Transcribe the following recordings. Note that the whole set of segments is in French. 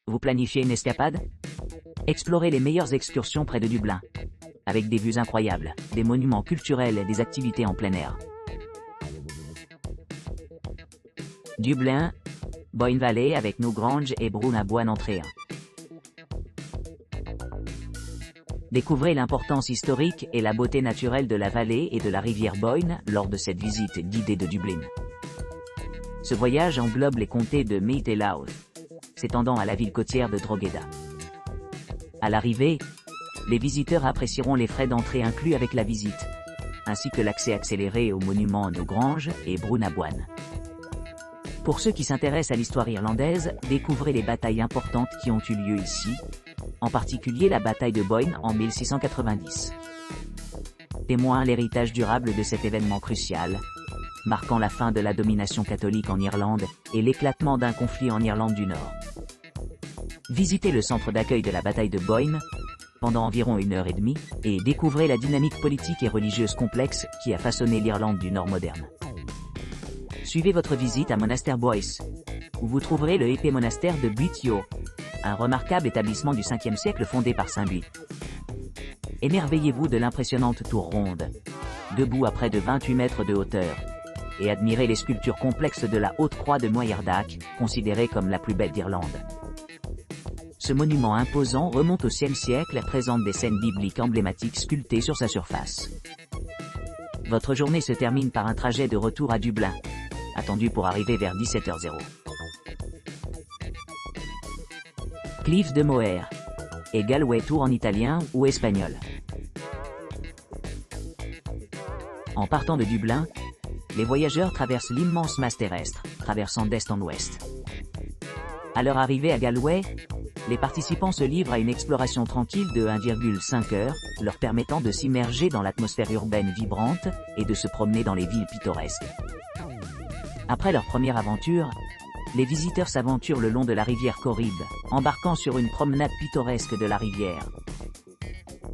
Vous planifiez une escapade? Explorez les meilleures excursions près de Dublin, avec des vues incroyables, des monuments culturels et des activités en plein air. Dublin, Boyne Valley avec Newgrange et Brunnaboine entrée 1. Découvrez l'importance historique et la beauté naturelle de la vallée et de la rivière Boyne lors de cette visite guidée de Dublin. Ce voyage englobe les comtés de Meath et Louth, s'étendant à la ville côtière de Drogheda. À l'arrivée, les visiteurs apprécieront les frais d'entrée inclus avec la visite, ainsi que l'accès accéléré aux monuments Newgrange et Brunnaboine. Pour ceux qui s'intéressent à l'histoire irlandaise, découvrez les batailles importantes qui ont eu lieu ici, en particulier la bataille de Boyne en 1690. Témoin l'héritage durable de cet événement crucial, marquant la fin de la domination catholique en Irlande et l'éclatement d'un conflit en Irlande du Nord. Visitez le centre d'accueil de la bataille de Boyne pendant environ 1h30 et découvrez la dynamique politique et religieuse complexe qui a façonné l'Irlande du Nord moderne. Suivez votre visite à Monastère Boyce, où vous trouverez le épais monastère de Buitio, un remarquable établissement du 5e siècle fondé par Saint Buit. Émerveillez-vous de l'impressionnante tour ronde, debout à près de 28 mètres de hauteur, et admirez les sculptures complexes de la Haute Croix de Moyardac, considérée comme la plus belle d'Irlande. Ce monument imposant remonte au 6e siècle et présente des scènes bibliques emblématiques sculptées sur sa surface. Votre journée se termine par un trajet de retour à Dublin, attendu pour arriver vers 17h00. Cliffs de Moher et Galway Tour en italien ou espagnol. En partant de Dublin, les voyageurs traversent l'immense masse terrestre, traversant d'est en ouest. À leur arrivée à Galway, les participants se livrent à une exploration tranquille de 1,5 heures, leur permettant de s'immerger dans l'atmosphère urbaine vibrante et de se promener dans les villes pittoresques. Après leur première aventure, les visiteurs s'aventurent le long de la rivière Corrib, embarquant sur une promenade pittoresque de la rivière.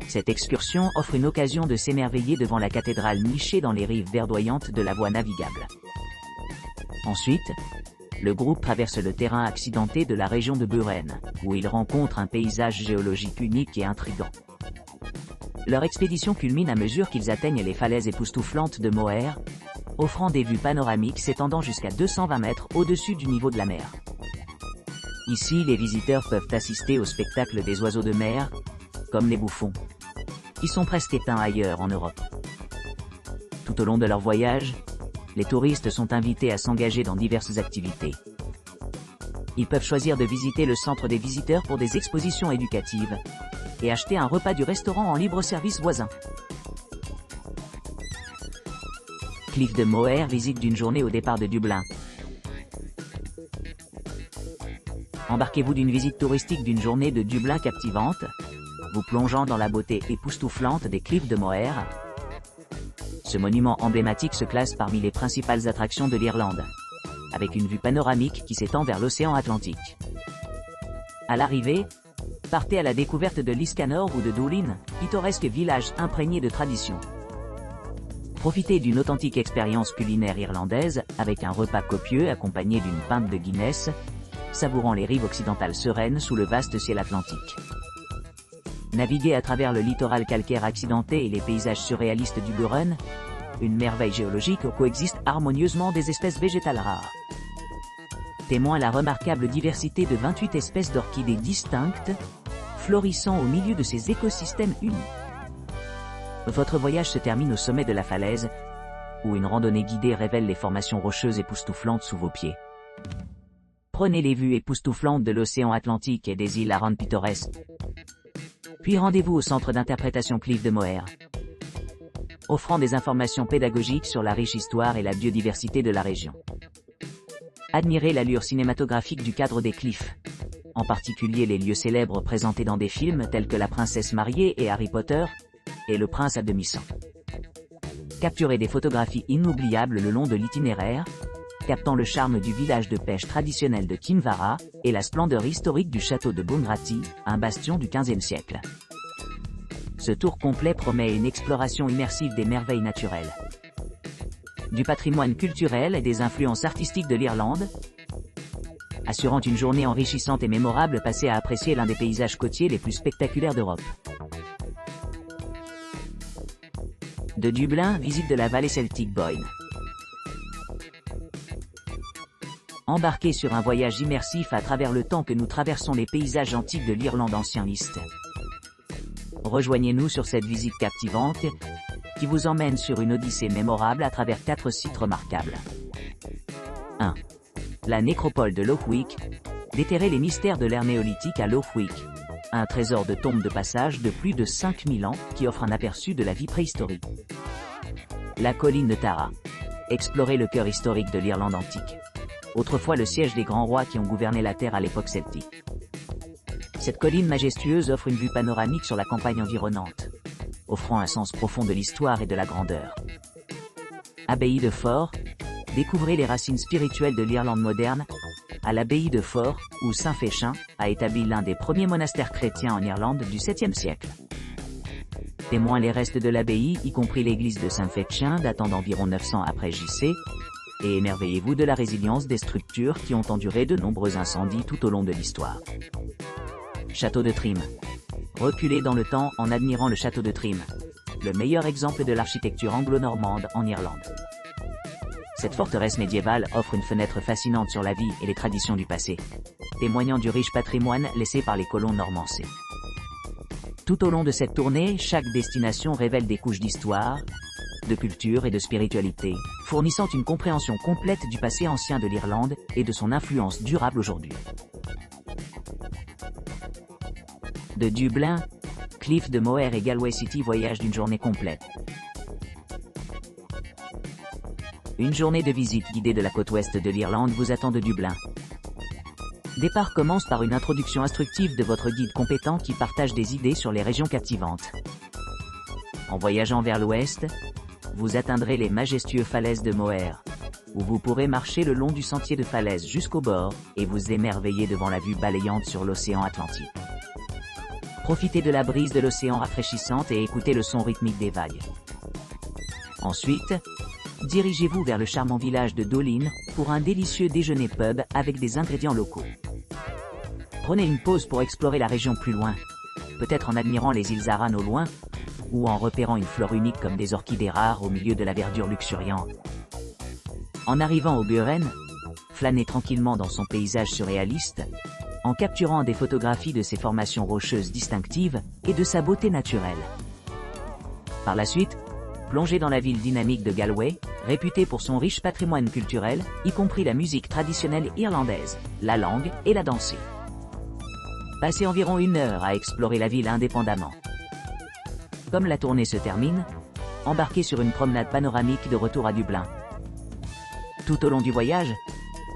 Cette excursion offre une occasion de s'émerveiller devant la cathédrale nichée dans les rives verdoyantes de la voie navigable. Ensuite, le groupe traverse le terrain accidenté de la région de Buren, où ils rencontrent un paysage géologique unique et intrigant. Leur expédition culmine à mesure qu'ils atteignent les falaises époustouflantes de Moher, offrant des vues panoramiques s'étendant jusqu'à 220 mètres au-dessus du niveau de la mer. Ici, les visiteurs peuvent assister au spectacle des oiseaux de mer, comme les bouffons, qui sont presque éteints ailleurs en Europe. Tout au long de leur voyage, les touristes sont invités à s'engager dans diverses activités. Ils peuvent choisir de visiter le centre des visiteurs pour des expositions éducatives et acheter un repas du restaurant en libre-service voisin. Cliffs de Moher, visite d'une journée au départ de Dublin. Embarquez-vous d'une visite touristique d'une journée de Dublin captivante, vous plongeant dans la beauté époustouflante des Cliffs de Moher. Ce monument emblématique se classe parmi les principales attractions de l'Irlande, avec une vue panoramique qui s'étend vers l'océan Atlantique. À l'arrivée, partez à la découverte de Liscannor ou de Doolin, pittoresque village imprégné de tradition. Profitez d'une authentique expérience culinaire irlandaise, avec un repas copieux accompagné d'une pinte de Guinness, savourant les rives occidentales sereines sous le vaste ciel atlantique. Naviguez à travers le littoral calcaire accidenté et les paysages surréalistes du Buren, une merveille géologique où coexistent harmonieusement des espèces végétales rares. Témoin la remarquable diversité de 28 espèces d'orchidées distinctes, florissant au milieu de ces écosystèmes uniques. Votre voyage se termine au sommet de la falaise, où une randonnée guidée révèle les formations rocheuses époustouflantes sous vos pieds. Prenez les vues époustouflantes de l'océan Atlantique et des îles Aran pittoresques. Puis rendez-vous au centre d'interprétation Cliffs de Moher, offrant des informations pédagogiques sur la riche histoire et la biodiversité de la région. Admirez l'allure cinématographique du cadre des cliffs, en particulier les lieux célèbres présentés dans des films tels que La Princesse Mariée et Harry Potter, et Le Prince à demi-sang. Capturez des photographies inoubliables le long de l'itinéraire, captant le charme du village de pêche traditionnel de Kinvara et la splendeur historique du château de Bunratty, un bastion du XVe siècle. Ce tour complet promet une exploration immersive des merveilles naturelles, du patrimoine culturel et des influences artistiques de l'Irlande. assurant une journée enrichissante et mémorable passée à apprécier l'un des paysages côtiers les plus spectaculaires d'Europe. De Dublin, visite de la vallée Celtic Boyne. Embarquez sur un voyage immersif à travers le temps que nous traversons les paysages antiques de l'Irlande ancieniste. Rejoignez-nous sur cette visite captivante, qui vous emmène sur une odyssée mémorable à travers 4 sites remarquables. 1. La nécropole de Lochwick. Déterrer les mystères de l'ère néolithique à Lochwick, un trésor de tombe de passage de plus de 5000 ans qui offre un aperçu de la vie préhistorique. La colline de Tara. Explorer le cœur historique de l'Irlande antique. Autrefois le siège des grands rois qui ont gouverné la terre à l'époque celtique. Cette colline majestueuse offre une vue panoramique sur la campagne environnante, offrant un sens profond de l'histoire et de la grandeur. Abbaye de Fore. Découvrez les racines spirituelles de l'Irlande moderne, à l'abbaye de Fore, où Saint Féchin a établi l'un des premiers monastères chrétiens en Irlande du 7e siècle. Témoin les restes de l'abbaye, y compris l'église de Saint Féchin datant d'environ 900 après JC, et émerveillez-vous de la résilience des structures qui ont enduré de nombreux incendies tout au long de l'histoire. Château de Trim. Reculez dans le temps en admirant le château de Trim, le meilleur exemple de l'architecture anglo-normande en Irlande. Cette forteresse médiévale offre une fenêtre fascinante sur la vie et les traditions du passé, témoignant du riche patrimoine laissé par les colons normands. Tout au long de cette tournée, chaque destination révèle des couches d'histoire, de culture et de spiritualité, fournissant une compréhension complète du passé ancien de l'Irlande et de son influence durable aujourd'hui. De Dublin, Cliff de Moher et Galway City, voyage d'une journée complète. Une journée de visite guidée de la côte ouest de l'Irlande vous attend de Dublin. Départ commence par une introduction instructive de votre guide compétent qui partage des idées sur les régions captivantes. En voyageant vers l'ouest, vous atteindrez les majestueuses falaises de Moher, où vous pourrez marcher le long du sentier de falaise jusqu'au bord et vous émerveiller devant la vue balayante sur l'océan Atlantique. Profitez de la brise de l'océan rafraîchissante et écoutez le son rythmique des vagues. Ensuite, dirigez-vous vers le charmant village de Doline pour un délicieux déjeuner pub avec des ingrédients locaux. Prenez une pause pour explorer la région plus loin, peut-être en admirant les îles Aran au loin, ou en repérant une flore unique comme des orchidées rares au milieu de la verdure luxuriante. En arrivant au Buren, flânez tranquillement dans son paysage surréaliste, en capturant des photographies de ses formations rocheuses distinctives et de sa beauté naturelle. Par la suite, plongez dans la ville dynamique de Galway, réputée pour son riche patrimoine culturel, y compris la musique traditionnelle irlandaise, la langue et la danse. Passez environ 1 heure à explorer la ville indépendamment. Comme la tournée se termine, embarquez sur une promenade panoramique de retour à Dublin. Tout au long du voyage,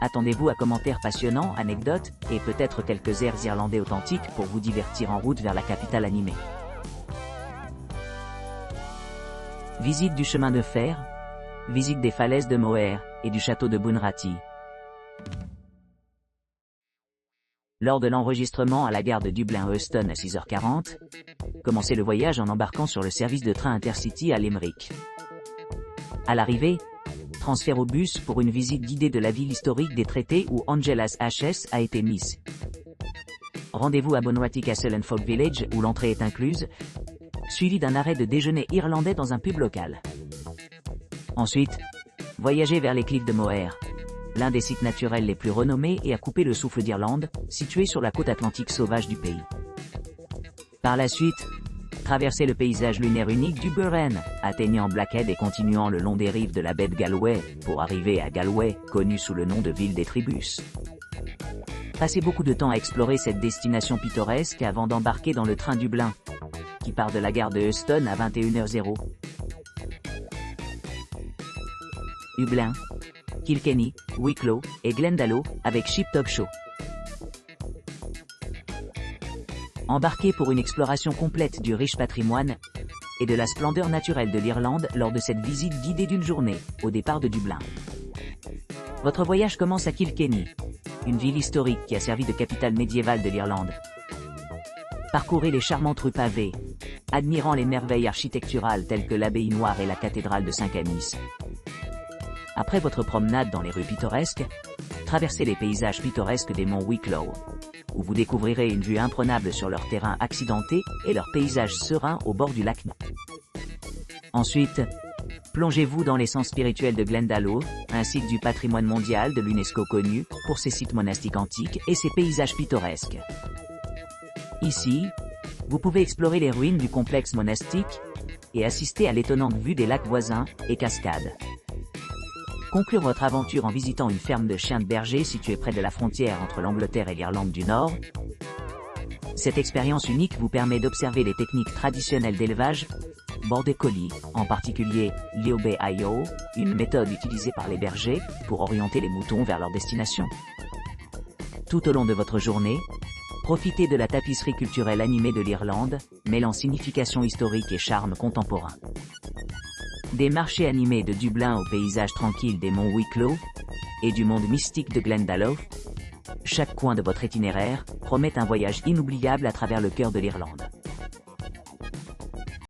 attendez-vous à commentaires passionnants, anecdotes, et peut-être quelques airs irlandais authentiques pour vous divertir en route vers la capitale animée. Visite du chemin de fer, visite des falaises de Moher et du château de Bunratty. Lors de l'enregistrement à la gare de Dublin-Euston à 6h40, commencez le voyage en embarquant sur le service de train Intercity à Limerick. À l'arrivée, transfert au bus pour une visite guidée de la ville historique des traités où Angelas HS a été mise. Rendez-vous à Bunratty Castle and Folk Village où l'entrée est incluse, suivi d'un arrêt de déjeuner irlandais dans un pub local. Ensuite, voyagez vers les cliffs de Moher, l'un des sites naturels les plus renommés et à couper le souffle d'Irlande, situé sur la côte atlantique sauvage du pays. Par la suite, traversez le paysage lunaire unique du Buren, atteignant Blackhead et continuant le long des rives de la baie de Galway, pour arriver à Galway, connue sous le nom de ville des tribus. Passez beaucoup de temps à explorer cette destination pittoresque avant d'embarquer dans le train Dublin, qui part de la gare de Euston à 21h00. Dublin, Kilkenny, Wicklow et Glendalough avec Ship Talk Show. Embarquez pour une exploration complète du riche patrimoine et de la splendeur naturelle de l'Irlande lors de cette visite guidée d'une journée, au départ de Dublin. Votre voyage commence à Kilkenny, une ville historique qui a servi de capitale médiévale de l'Irlande. Parcourez les charmantes rues pavées, admirant les merveilles architecturales telles que l'abbaye noire et la cathédrale de Saint-Canis. Après votre promenade dans les rues pittoresques, Traversez les paysages pittoresques des monts Wicklow, où vous découvrirez une vue imprenable sur leur terrain accidenté et leurs paysages sereins au bord du lac. Ensuite, plongez-vous dans l'essence spirituelle de Glendalough, un site du patrimoine mondial de l'UNESCO connu pour ses sites monastiques antiques et ses paysages pittoresques. Ici, vous pouvez explorer les ruines du complexe monastique et assister à l'étonnante vue des lacs voisins et cascades. Conclure votre aventure en visitant une ferme de chiens de berger située près de la frontière entre l'Angleterre et l'Irlande du Nord. Cette expérience unique vous permet d'observer les techniques traditionnelles d'élevage, Border Collie, en particulier l'EOB-IO, une méthode utilisée par les bergers pour orienter les moutons vers leur destination. Tout au long de votre journée, profitez de la tapisserie culturelle animée de l'Irlande, mêlant signification historique et charme contemporain. Des marchés animés de Dublin aux paysages tranquilles des monts Wicklow et du monde mystique de Glendalough, chaque coin de votre itinéraire promet un voyage inoubliable à travers le cœur de l'Irlande.